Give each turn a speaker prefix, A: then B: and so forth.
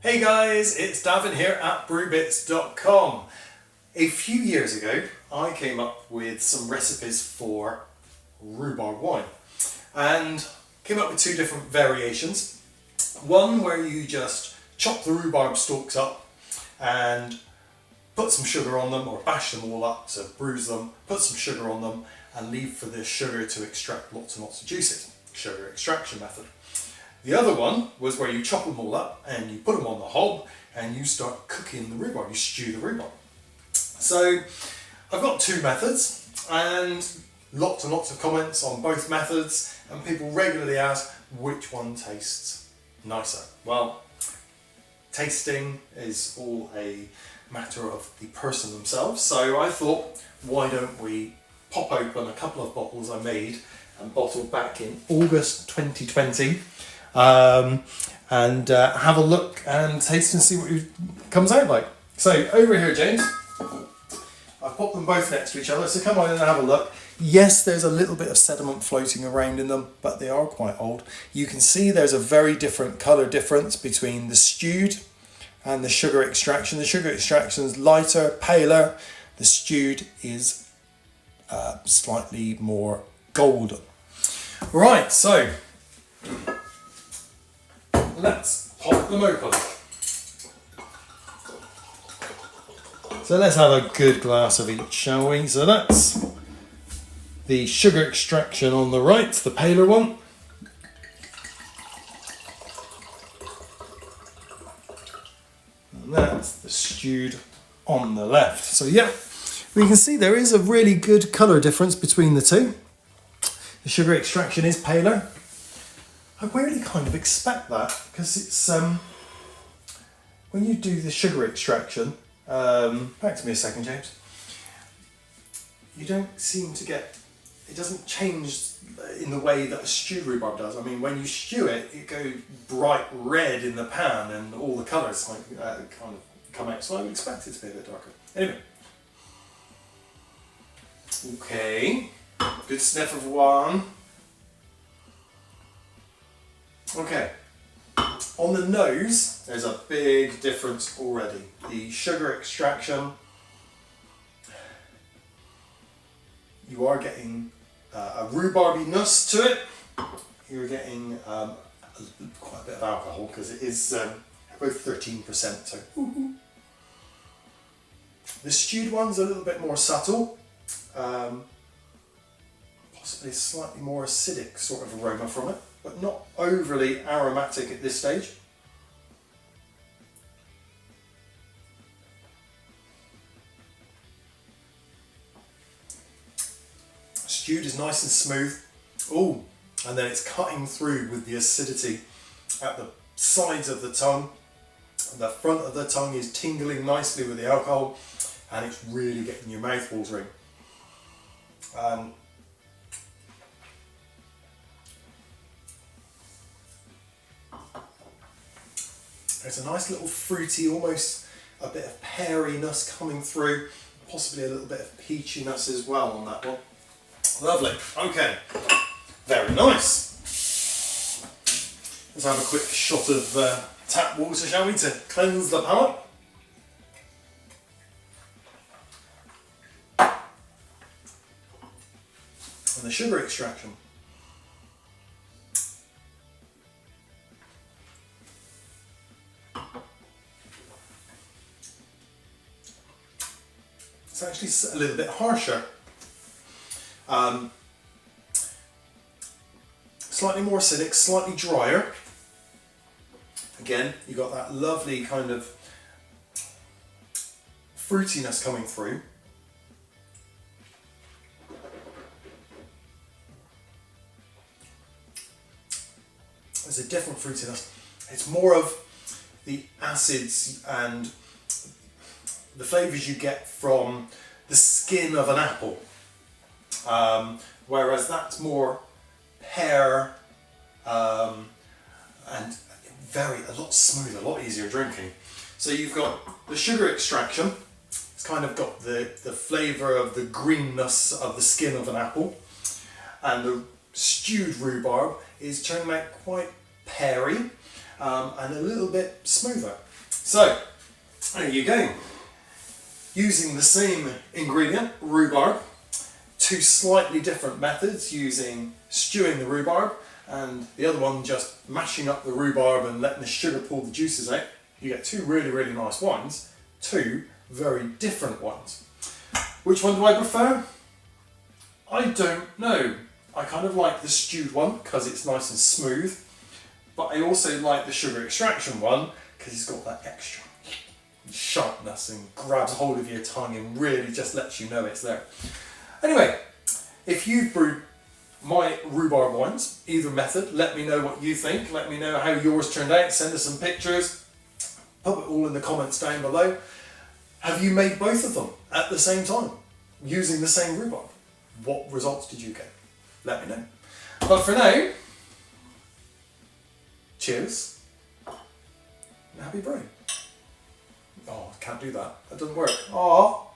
A: Hey guys, it's Davin here at brewbits.com. A few years ago I came up with some recipes for rhubarb wine and came up with two different variations. One where you just chop the rhubarb stalks up and put some sugar on them, or bash them all up, so bruise them, put some sugar on them and leave for the sugar to extract lots and lots of juices. Sugar extraction method. The other one was where you chop them all up and you put them on the hob and you start cooking the rhubarb, you stew the rhubarb. So I've got two methods and lots of comments on both methods, and people regularly ask which one tastes nicer. Well, tasting is all a matter of the person themselves, so I thought, why don't we pop open a couple of bottles I made and bottled back in August 2020. And have a look and taste and see what it comes out like. So over here, James, I've popped them both next to each other, so come on in and have a look. Yes, there's a little bit of sediment floating around in them, but they are quite old. You can see there's a very different colour difference between the stewed and the sugar extraction. The sugar extraction is lighter, paler. The stewed is slightly more golden. Right, so let's pop them open. So let's have a good glass of each, shall we? So that's the sugar extraction on the right, the paler one. And that's the stewed on the left. So yeah, we can see there is a really good colour difference between the two. The sugar extraction is paler. I really kind of expect that, because it's when you do the sugar extraction, back to me a second, James, you don't seem to get, it doesn't change in the way that a stewed rhubarb does. I mean, when you stew it, it goes bright red in the pan and all the colours kind of come out, so I would expect it to be a bit darker. Anyway, okay, good sniff of one. Okay, on the nose, there's a big difference already. The sugar extraction, you are getting a rhubarbiness to it. You're getting quite a bit of alcohol, because it is about 13%. So the stewed one's a little bit more subtle, possibly a slightly more acidic sort of aroma from it, but not overly aromatic at this stage. Stewed is nice and smooth. Oh, and then it's cutting through with the acidity at the sides of the tongue. The front of the tongue is tingling nicely with the alcohol, and it's really getting your mouth watering. There's a nice little fruity, almost a bit of peariness coming through, possibly a little bit of peachiness as well on that one. Lovely. Okay, very nice. Let's have a quick shot of tap water, shall we, to cleanse the palate. And the sugar extraction. It's actually a little bit harsher. Slightly more acidic, slightly drier. Again, you got that lovely kind of fruitiness coming through. There's a different fruitiness. It's more of the acids and the flavours you get from the skin of an apple, whereas that's more pear and a lot smoother, a lot easier drinking. So you've got the sugar extraction. It's kind of got the flavour of the greenness of the skin of an apple, and the stewed rhubarb is turning out quite peary and a little bit smoother. So, there you go. Using the same ingredient, rhubarb, two slightly different methods, using stewing the rhubarb and the other one just mashing up the rhubarb and letting the sugar pull the juices out. You get two really, really nice wines, two very different ones. Which one do I prefer? I don't know. I kind of like the stewed one because it's nice and smooth, but I also like the sugar extraction one because it's got that extra sharpness and grabs hold of your tongue and really just lets you know it's there. Anyway, if you've brewed my rhubarb wines, either method, let me know what you think. Let me know how yours turned out. Send us some pictures. Pop it all in the comments down below. Have you made both of them at the same time using the same rhubarb? What results did you get? Let me know. But for now, cheers and happy brewing. Oh, I can't do that. That doesn't work. Aww.